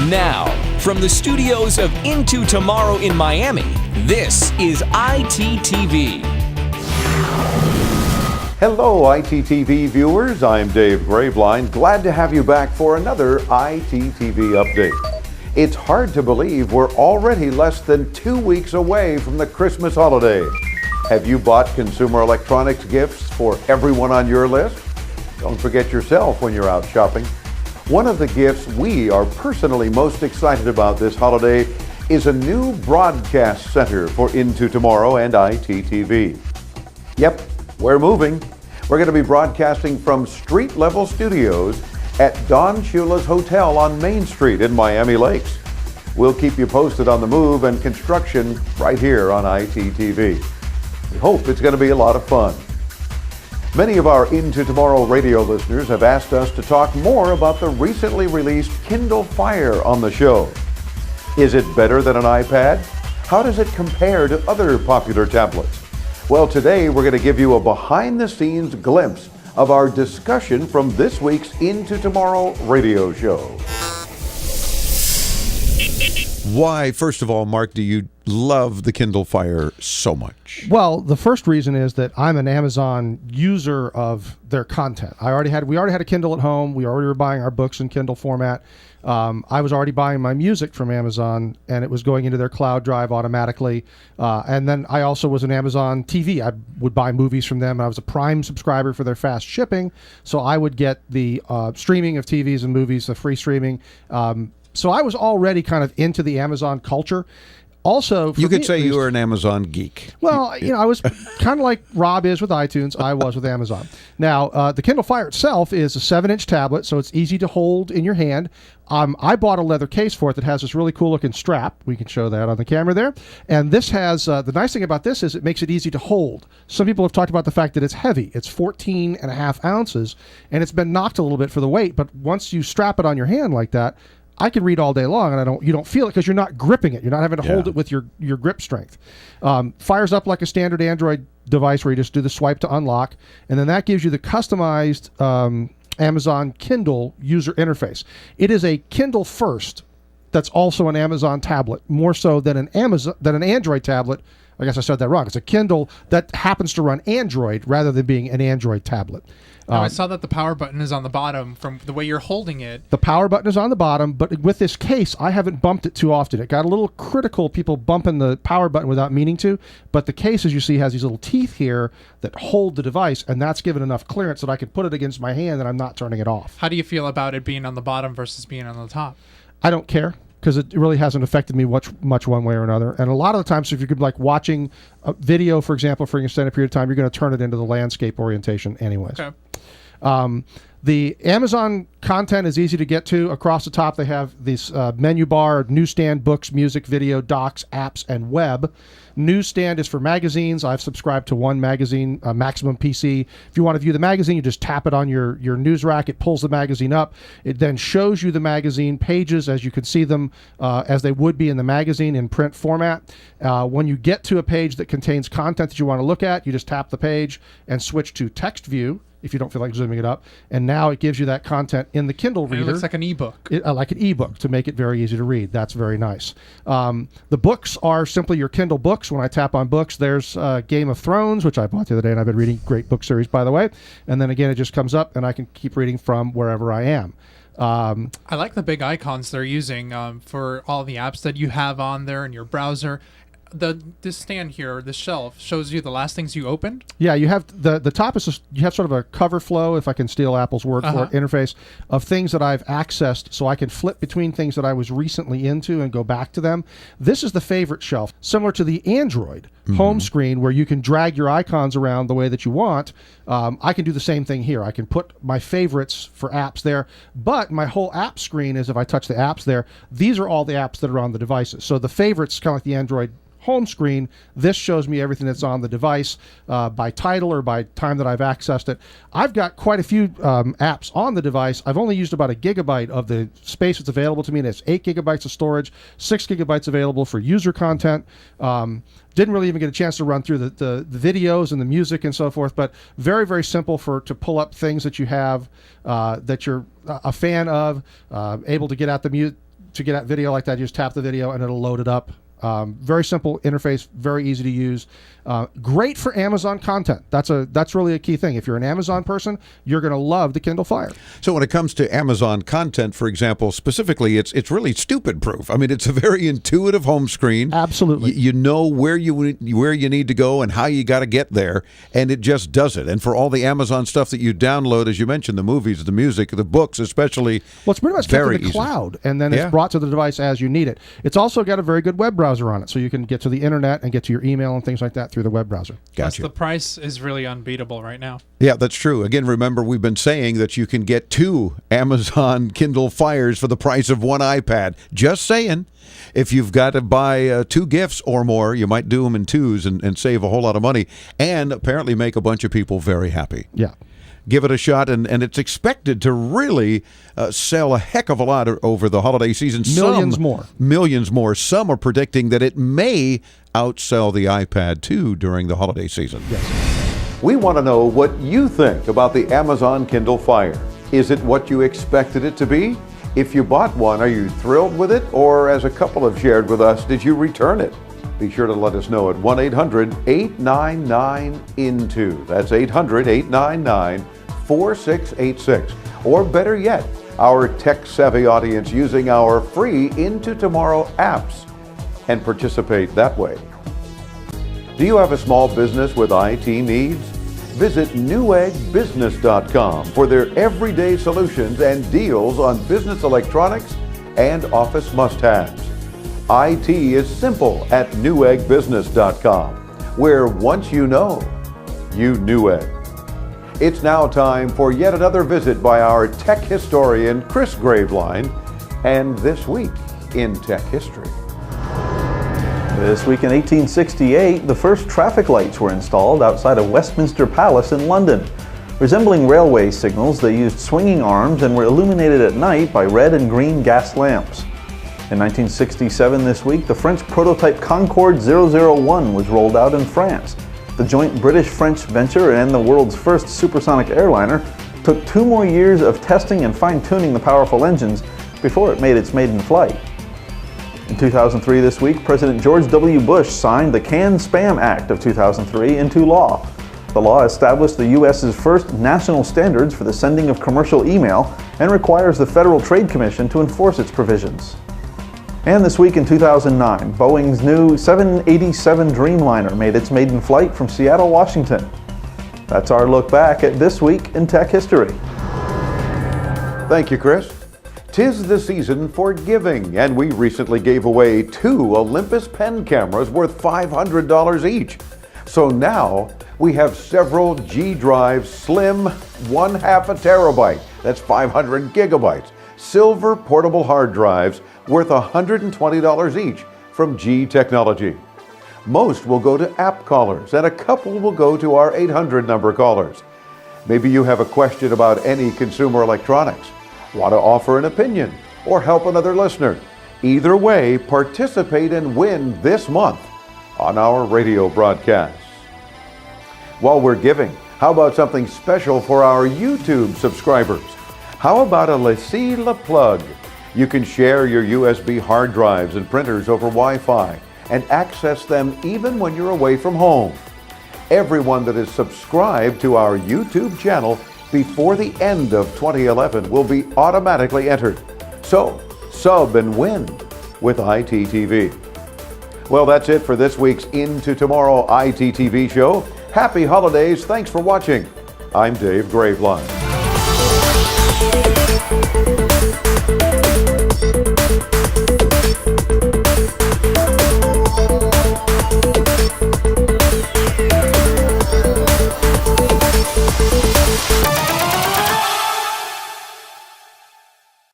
Now, from the studios of Into Tomorrow in Miami, this is ITTV. Hello, ITTV viewers. I'm Dave Graveline. Glad to have you back for another ITTV update. It's hard to believe we're already less than 2 weeks away from the Christmas holiday. Have you bought consumer electronics gifts for everyone on your list? Don't forget yourself when you're out shopping. One of the gifts we are personally most excited about this holiday is a new broadcast center for Into Tomorrow and ITTV. Yep, we're moving. We're going to be broadcasting from street-level studios at Don Shula's Hotel on Main Street in Miami Lakes. We'll keep you posted on the move and construction right here on ITTV. We hope it's going to be a lot of fun. Many of our Into Tomorrow radio listeners have asked us to talk more about the recently released Kindle Fire on the show. Is it better than an iPad? How does it compare to other popular tablets? Well, today we're going to give you a behind-the-scenes glimpse of our discussion from this week's Into Tomorrow radio show. Why, first of all, Mark, do you love the Kindle Fire so much? Well, the first reason is that I'm an Amazon user of their content. We already had a Kindle at home. We already were buying our books in Kindle format. I was already buying my music from Amazon, and it was going into their cloud drive automatically. And then I also was an Amazon TV. I would buy movies from them. I was a Prime subscriber for their fast shipping, so I would get the streaming of TVs and movies, the free streaming. So I was already kind of into the Amazon culture. Also, you could say you were an Amazon geek. Well, I was kind of like Rob is with iTunes. I was with Amazon. Now, the Kindle Fire itself is a 7-inch tablet, so it's easy to hold in your hand. I bought a leather case for it that has this really cool looking strap. We can show that on the camera there. And this has, the nice thing about this is it makes it easy to hold. Some people have talked about the fact that it's heavy. It's 14 and a half ounces, and it's been knocked a little bit for the weight. But once you strap it on your hand like that, I can read all day long, and you don't feel it because you're not gripping it. You're not having to hold it with your grip strength. Fires up like a standard Android device where you just do the swipe to unlock, and then that gives you the customized Amazon Kindle user interface. It is a Kindle first that's also an Amazon tablet, more so than an Android tablet. I guess I said that wrong. It's a Kindle that happens to run Android rather than being an Android tablet. I saw that the power button is on the bottom from the way you're holding it. The power button is on the bottom, but with this case, I haven't bumped it too often. It got a little critical, people bumping the power button without meaning to, but the case, as you see, has these little teeth here that hold the device, and that's given enough clearance that I can put it against my hand and I'm not turning it off. How do you feel about it being on the bottom versus being on the top? I don't care, because it really hasn't affected me much one way or another. And a lot of the times, if you're like watching a video, for example, for an extended period of time, you're going to turn it into the landscape orientation anyways. Okay. The Amazon content is easy to get to. Across the top, they have this menu bar, newsstand, books, music, video, docs, apps, and web. Newsstand is for magazines. I've subscribed to one magazine, Maximum PC. If you want to view the magazine, you just tap it on your news rack. It pulls the magazine up. It then shows you the magazine pages as you can see them as they would be in the magazine in print format. When you get to a page that contains content that you want to look at, you just tap the page and switch to text view if you don't feel like zooming it up. And now it gives you that content in the Kindle reader. It looks like an ebook. Like an ebook to make it very easy to read. That's very nice. The books are simply your Kindle books. When I tap on books, there's Game of Thrones, which I bought the other day, and I've been reading. Great book series, by the way. And then again, it just comes up, and I can keep reading from wherever I am. I like the big icons they're using for all the apps that you have on there in your browser. This stand here, this shelf, shows you the last things you opened. Yeah, you have the top is you have sort of a cover flow, if I can steal Apple's word for it, interface of things that I've accessed, so I can flip between things that I was recently into and go back to them. This is the favorite shelf, similar to the Android home screen, where you can drag your icons around the way that you want. I can do the same thing here. I can put my favorites for apps there, but my whole app screen is, if I touch the apps there, these are all the apps that are on the devices. So the favorites, kind of like the Android home screen, this shows me everything that's on the device by title or by time that I've accessed it. I've got quite a few apps on the device. I've only used about 1 gigabyte of the space that's available to me, and it's 8 gigabytes of storage, 6 gigabytes available for user content. Didn't really even get a chance to run through the videos and the music and so forth, but very, very simple to pull up things that you have that you're a fan of, able to get out the to get at video like that, you just tap the video and it'll load it up. Very simple interface, very easy to use. Great for Amazon content. That's really a key thing. If you're an Amazon person, you're going to love the Kindle Fire. So when it comes to Amazon content, for example, specifically, it's really stupid proof. I mean, it's a very intuitive home screen. Absolutely. You know where you need to go and how you got to get there, and it just does it. And for all the Amazon stuff that you download, as you mentioned, the movies, the music, the books especially, well, it's pretty much kept in the cloud, and then it's brought to the device as you need it. It's also got a very good web browser on it, so you can get to the internet and get to your email and things like that through the web browser. Gotcha. Plus, the price is really unbeatable right now. Yeah, that's true. Again, remember, we've been saying that you can get 2 Amazon Kindle Fires for the price of 1 iPad. Just saying. If you've got to buy 2 gifts or more, you might do them in 2s and save a whole lot of money, and apparently make a bunch of people very happy. Yeah. Give it a shot, and it's expected to really sell a heck of a lot over the holiday season. Millions more. Some are predicting that it may outsell the iPad 2 during the holiday season. Yes. We want to know what you think about the Amazon Kindle Fire. Is it what you expected it to be? If you bought one, are you thrilled with it? Or, as a couple have shared with us, did you return it? Be sure to let us know at 1-800-899-INTO. That's 800-899-4686. Or better yet, our tech-savvy audience using our free Into Tomorrow apps, and participate that way. Do you have a small business with IT needs? Visit neweggbusiness.com for their everyday solutions and deals on business electronics and office must-haves. IT is simple at neweggbusiness.com, where once you know, you Newegg. It's now time for yet another visit by our tech historian, Chris Graveline, and This Week in Tech History. This week in 1868, the first traffic lights were installed outside of Westminster Palace in London. Resembling railway signals, they used swinging arms and were illuminated at night by red and green gas lamps. In 1967 this week, the French prototype Concorde 001 was rolled out in France. The joint British-French venture and the world's first supersonic airliner took 2 more years of testing and fine-tuning the powerful engines before it made its maiden flight. In 2003 this week, President George W. Bush signed the Can-Spam Act of 2003 into law. The law established the U.S.'s first national standards for the sending of commercial email and requires the Federal Trade Commission to enforce its provisions. And this week in 2009, Boeing's new 787 Dreamliner made its maiden flight from Seattle, Washington. That's our look back at This Week in Tech History. Thank you, Chris. 'Tis the season for giving, and we recently gave away 2 Olympus pen cameras worth $500 each. So now we have several G Drive Slim 1/2 terabyte, that's 500 gigabytes, silver portable hard drives worth $120 each from G Technology. Most will go to app callers, and a couple will go to our 800 number callers. Maybe you have a question about any consumer electronics, want to offer an opinion, or help another listener. Either way, participate and win this month on our radio broadcasts. While we're giving, how about something special for our YouTube subscribers? How about a Laissez Le Plug? You can share your USB hard drives and printers over Wi-Fi and access them even when you're away from home. Everyone that is subscribed to our YouTube channel before the end of 2011 will be automatically entered. So, sub and win with ITTV. Well, that's it for this week's Into Tomorrow ITTV show. Happy holidays. Thanks for watching. I'm Dave Graveline.